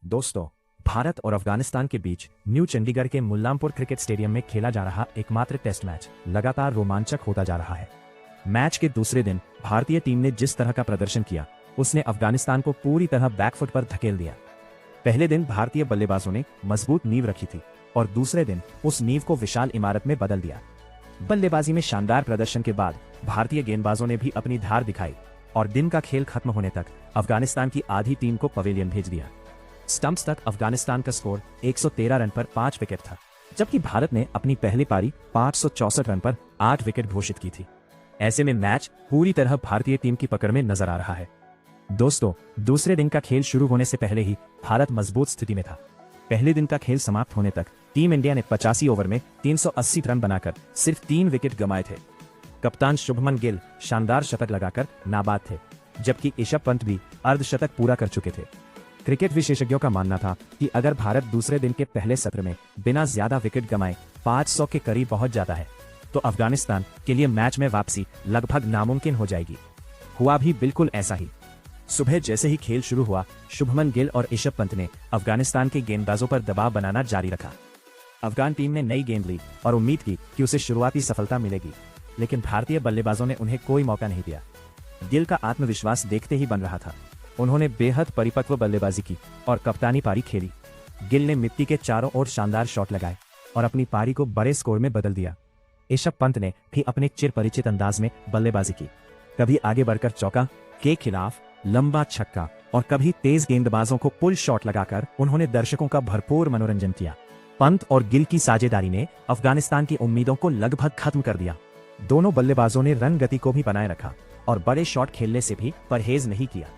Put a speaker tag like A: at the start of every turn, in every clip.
A: दोस्तों, भारत और अफगानिस्तान के बीच न्यू चंडीगढ़ के मुल्लामपुर क्रिकेट स्टेडियम में खेला जा रहा एकमात्र टेस्ट मैच लगातार रोमांचक होता जा रहा है। मैच के दूसरे दिन भारतीय टीम ने जिस तरह का प्रदर्शन किया, उसने अफगानिस्तान को पूरी तरह बैकफुट पर धकेल दिया। पहले दिन भारतीय बल्लेबाजों ने मजबूत नींव रखी थी और दूसरे दिन उस नींव को विशाल इमारत में बदल दिया। बल्लेबाजी में शानदार प्रदर्शन के बाद भारतीय गेंदबाजों ने भी अपनी धार दिखाई और दिन का खेल खत्म होने तक अफगानिस्तान की आधी टीम को पवेलियन भेज दिया। स्टंप्स तक अफगानिस्तान का स्कोर 113 रन पर 5 विकेट था, जबकि भारत ने अपनी पहली पारी 564 रन पर 8 विकेट घोषित की थी। ऐसे में मैच पूरी तरह भारतीय टीम की पकड़ में नजर आ रहा है। दोस्तों, दूसरे दिन का खेल शुरू होने से पहले ही भारत मजबूत स्थिति में था। पहले दिन का खेल समाप्त होने तक टीम इंडिया ने 85 ओवर में 380 रन बनाकर सिर्फ 3 विकेट गंवाए थे। कप्तान शुभमन गिल शानदार शतक लगाकर नाबाद थे, जबकि ऋषभ पंत भी अर्धशतक पूरा कर चुके थे। क्रिकेट विशेषज्ञों का मानना था कि अगर भारत दूसरे दिन के पहले सत्र में बिना ज्यादा विकेट गंवाए 500 के करीब पहुंच जाता है, तो अफगानिस्तान के लिए मैच में वापसी लगभग नामुमकिन हो जाएगी। हुआ भी बिल्कुल ऐसा ही। सुबह जैसे ही खेल शुरू हुआ, शुभमन गिल और ऋषभ पंत ने अफगानिस्तान के गेंदबाजों पर दबाव बनाना जारी रखा। अफगान टीम ने नई गेंद ली और उम्मीद की कि उसे शुरुआती सफलता मिलेगी, लेकिन भारतीय बल्लेबाजों ने उन्हें कोई मौका नहीं दिया। गिल का आत्मविश्वास देखते ही बन रहा था। उन्होंने बेहद परिपक्व बल्लेबाजी की और कप्तानी पारी खेली। गिल ने मिट्टी के चारों ओर शानदार शॉट लगाए और अपनी पारी को बड़े स्कोर में बदल दिया। ऋषभ पंत ने भी अपने चिरपरिचित अंदाज में बल्लेबाजी की। कभी आगे बढ़कर चौका के खिलाफ लंबा छक्का और कभी तेज गेंदबाजों को पुल शॉट लगाकर उन्होंने दर्शकों का भरपूर मनोरंजन किया। पंत और गिल की साझेदारी ने अफगानिस्तान की उम्मीदों को लगभग खत्म कर दिया। दोनों बल्लेबाजों ने रन गति को भी बनाए रखा और बड़े शॉट खेलने से भी परहेज नहीं किया।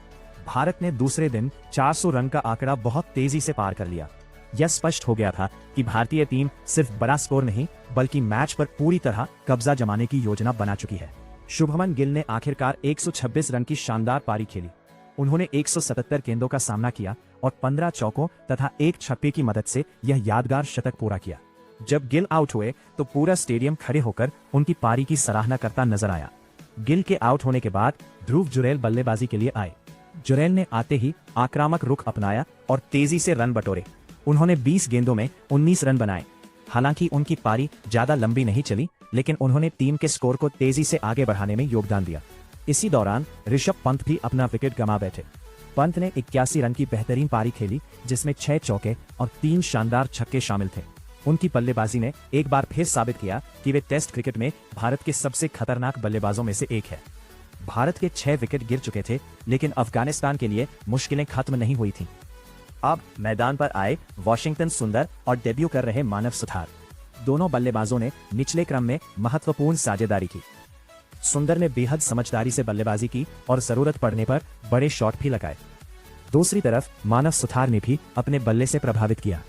A: भारत ने दूसरे दिन 400 रन का आंकड़ा बहुत तेजी से पार कर लिया। यह स्पष्ट हो गया था कि भारतीय टीम सिर्फ बड़ा स्कोर नहीं, बल्कि मैच पर पूरी तरह कब्जा जमाने की योजना बना चुकी है। शुभमन गिल ने आखिरकार 126 रन की शानदार पारी खेली। उन्होंने 177 गेंदों का सामना किया और 15 चौकों तथा एक छक्के की मदद से यह यादगार शतक पूरा किया। जब गिल आउट हुए तो पूरा स्टेडियम खड़े होकर उनकी पारी की सराहना करता नजर आया। गिल के आउट होने के बाद ध्रुव जुरैल बल्लेबाजी के लिए आए। जुरैल ने आते ही आक्रामक रुख अपनाया और तेजी से रन बटोरे। उन्होंने 20 गेंदों में 19 रन बनाए। हालांकि उनकी पारी ज्यादा लंबी नहीं चली, लेकिन उन्होंने टीम के स्कोर को तेजी से आगे बढ़ाने में योगदान दिया। इसी दौरान ऋषभ पंत भी अपना विकेट गंवा बैठे। पंत ने 81 रन की बेहतरीन पारी खेली, जिसमें 6 चौके और 3 शानदार छक्के शामिल थे। उनकी बल्लेबाजी ने एक बार फिर साबित किया कि वे टेस्ट क्रिकेट में भारत के सबसे खतरनाक बल्लेबाजों में से एक है। भारत के 6 विकेट गिर चुके थे, लेकिन अफगानिस्तान के लिए मुश्किलें खत्म नहीं हुई थीं। अब मैदान पर आए वॉशिंगटन सुंदर और डेब्यू कर रहे मानव सुथार। दोनों बल्लेबाजों ने निचले क्रम में महत्वपूर्ण साझेदारी की। सुंदर ने बेहद समझदारी से बल्लेबाजी की और जरूरत पड़ने पर बड़े शॉट भी लगाए। दूसरी तरफ मानव सुथार ने भी अपने बल्ले से प्रभावित किया।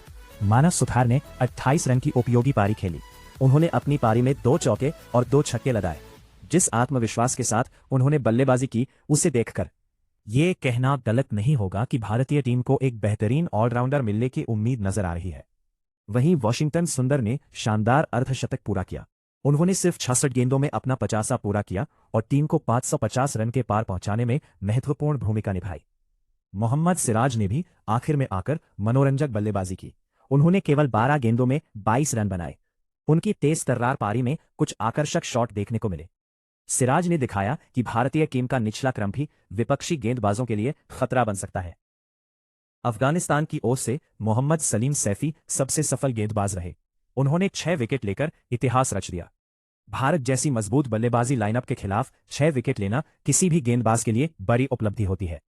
A: मानव सुथार ने 28 रन की उपयोगी पारी खेली। उन्होंने अपनी पारी में 2 चौके और 2 छक्के लगाए। जिस आत्मविश्वास के साथ उन्होंने बल्लेबाजी की, उसे देखकर ये कहना गलत नहीं होगा कि भारतीय टीम को एक बेहतरीन ऑलराउंडर मिलने की उम्मीद नजर आ रही है। वहीं वॉशिंगटन सुंदर ने शानदार अर्धशतक पूरा किया। उन्होंने सिर्फ 66 गेंदों में अपना 50वां पूरा किया और टीम को 550 रन के पार पहुंचाने में महत्वपूर्ण भूमिका निभाई। मोहम्मद सिराज ने भी आखिर में आकर मनोरंजक बल्लेबाजी की। उन्होंने केवल 12 गेंदों में 22 रन बनाए। उनकी तेज तर्रार पारी में कुछ आकर्षक शॉट देखने को मिले। सिराज ने दिखाया कि भारतीय टीम का निचला क्रम भी विपक्षी गेंदबाजों के लिए खतरा बन सकता है। अफगानिस्तान की ओर से मोहम्मद सलीम सैफी सबसे सफल गेंदबाज रहे। उन्होंने 6 विकेट लेकर इतिहास रच दिया। भारत जैसी मजबूत बल्लेबाजी लाइनअप के खिलाफ 6 विकेट लेना किसी भी गेंदबाज के लिए बड़ी उपलब्धि होती है।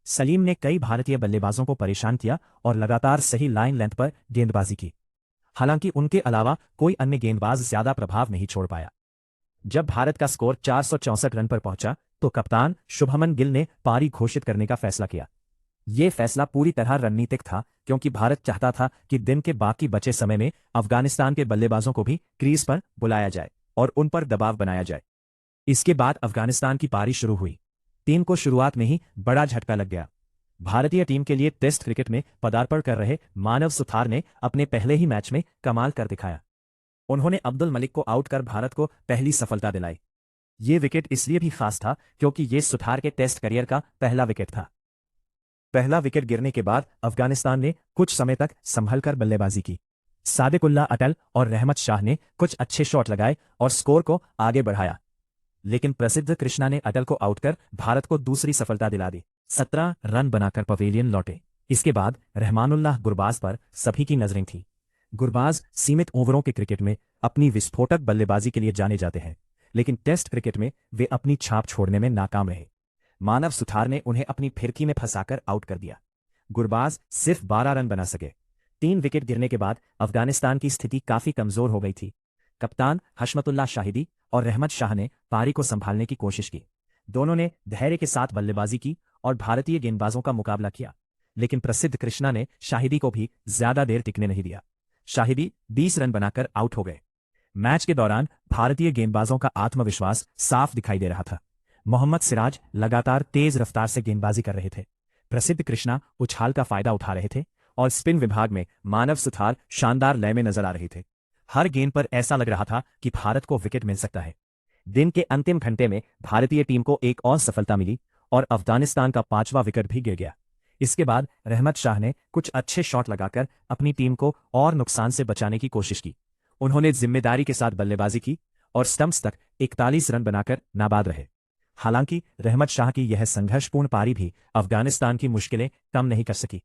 A: सलीम ने कई भारतीय बल्लेबाजों को परेशान किया और लगातार सही लाइन लेंथ पर गेंदबाजी की। हालांकि उनके अलावा कोई अन्य गेंदबाज ज्यादा प्रभाव नहीं छोड़ पाया। जब भारत का स्कोर 464 रन पर पहुंचा, तो कप्तान शुभमन गिल ने पारी घोषित करने का फैसला किया। यह फैसला पूरी तरह रणनीतिक था, क्योंकि भारत चाहता था कि दिन के बाकी बचे समय में अफगानिस्तान के बल्लेबाजों को भी क्रीज पर बुलाया जाए और उन पर दबाव बनाया जाए। इसके बाद अफगानिस्तान की पारी शुरू हुई। टीम को शुरुआत में ही बड़ा झटका लग गया। भारतीय टीम के लिए टेस्ट क्रिकेट में पदार्पण कर रहे मानव सुथार ने अपने पहले ही मैच में कमाल कर दिखाया। उन्होंने अब्दुल मलिक को आउट कर भारत को पहली सफलता दिलाई। ये विकेट इसलिए भी खास था क्योंकि ये सुथार के टेस्ट करियर का पहला विकेट था। पहला विकेट गिरने के बाद अफगानिस्तान ने कुछ समय तक संभलकर बल्लेबाजी की। सादिकुल्ला अटल और रहमत शाह ने कुछ अच्छे शॉट लगाए और स्कोर को आगे बढ़ाया, लेकिन प्रसिद्ध कृष्णा ने अटल को आउट कर भारत को दूसरी सफलता दिला दी। 17 रन बनाकर पवेलियन लौटे। इसके बाद रहमानुल्लाह गुरबाज पर सभी की नजरें थीं। गुरबाज सीमित ओवरों के क्रिकेट में अपनी विस्फोटक बल्लेबाजी के लिए जाने जाते हैं, लेकिन टेस्ट क्रिकेट में वे अपनी छाप छोड़ने में नाकाम रहे। मानव सुथार ने उन्हें अपनी फिरकी में फंसाकर आउट कर दिया। गुरबाज सिर्फ 12 रन बना सके। 3 विकेट गिरने के बाद अफगानिस्तान की स्थिति काफी कमजोर हो गई थी। कप्तान हशमतुल्लाह शाहिदी और रहमत शाह ने पारी को संभालने की कोशिश की। दोनों ने धैर्य के साथ बल्लेबाजी की और भारतीय गेंदबाजों का मुकाबला किया, लेकिन प्रसिद्ध कृष्णा ने शाहिदी को भी ज्यादा देर टिकने नहीं दिया। शाहिदी 20 रन बनाकर आउट हो गए। मैच के दौरान भारतीय गेंदबाजों का आत्मविश्वास साफ दिखाई दे रहा था। मोहम्मद सिराज लगातार तेज रफ्तार से गेंदबाजी कर रहे थे। प्रसिद्ध कृष्णा उछाल का फायदा उठा रहे थे और स्पिन विभाग में मानव सुथार शानदार लय में नजर आ रहे थे। हर गेंद पर ऐसा लग रहा था कि भारत को विकेट मिल सकता है। दिन के अंतिम घंटे में भारतीय टीम को एक और सफलता मिली और अफगानिस्तान का 5वां विकेट भी गिर गया। इसके बाद रहमत शाह ने कुछ अच्छे शॉट लगाकर अपनी टीम को और नुकसान से बचाने की कोशिश की। उन्होंने जिम्मेदारी के साथ बल्लेबाजी की और स्टंप्स तक 41 रन बनाकर नाबाद रहे। हालांकि रहमत शाह की यह संघर्षपूर्ण पारी भी अफगानिस्तान की मुश्किलें कम नहीं कर सकी।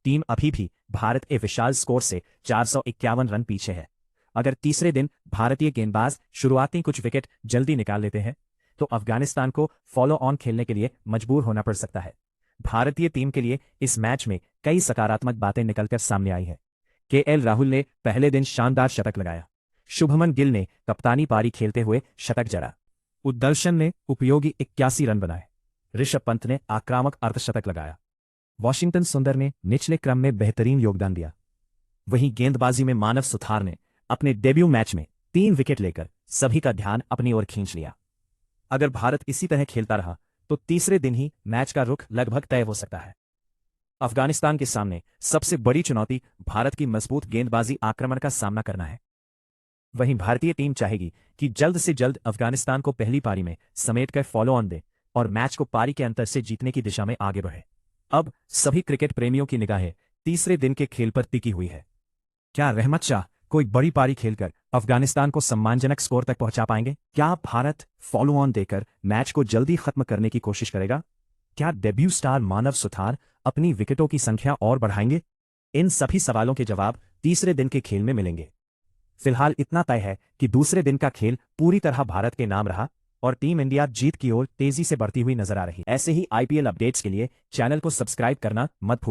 A: टीम अभी भी भारत के विशाल स्कोर से 451 रन पीछे है। अगर तीसरे दिन भारतीय गेंदबाज शुरुआती कुछ विकेट जल्दी निकाल लेते हैं तो अफगानिस्तान को फॉलो ऑन खेलने के लिए मजबूर होना पड़ सकता है। भारतीय टीम के लिए इस मैच में कई सकारात्मक बातें निकलकर सामने आई हैं। केएल राहुल ने पहले दिन शानदार शतक लगाया। शुभमन गिल ने कप्तानी पारी खेलते हुए शतक जड़ा। उदर्शन ने उपयोगी 81 रन बनाए। ऋषभ पंत ने आक्रामक अर्धशतक लगाया। वॉशिंगटन सुंदर ने निचले क्रम में बेहतरीन योगदान दिया। वहीं गेंदबाजी में मानव सुथार ने अपने डेब्यू मैच में 3 विकेट लेकर सभी का ध्यान अपनी ओर खींच लिया। अगर भारत इसी तरह खेलता रहा तो तीसरे दिन ही मैच का रुख लगभग तय हो सकता है। अफगानिस्तान के सामने सबसे बड़ी चुनौती भारत की मजबूत गेंदबाजी आक्रमण का सामना करना है। वहीं भारतीय टीम चाहेगी कि जल्द से जल्द अफगानिस्तान को पहली पारी में समेटकर फॉलो ऑन दे और मैच को पारी के अंतर से जीतने की दिशा में आगे बढ़े। अब सभी क्रिकेट प्रेमियों की निगाहें तीसरे दिन के खेल पर टिकी हुई है। क्या रहमत शाह कोई बड़ी पारी खेलकर अफगानिस्तान को सम्मानजनक स्कोर तक पहुंचा पाएंगे? क्या भारत फॉलो ऑन देकर मैच को जल्दी खत्म करने की कोशिश करेगा? क्या डेब्यू स्टार मानव सुथार अपनी विकेटों की संख्या और बढ़ाएंगे? इन सभी सवालों के जवाब तीसरे दिन के खेल में मिलेंगे। फिलहाल इतना तय है कि दूसरे दिन का खेल पूरी तरह भारत के नाम रहा और टीम इंडिया जीत की ओर तेजी से बढ़ती हुई नजर आ रही। ऐसे ही आईपीएल अपडेट्स के लिए चैनल को सब्सक्राइब करना मत भूलिए।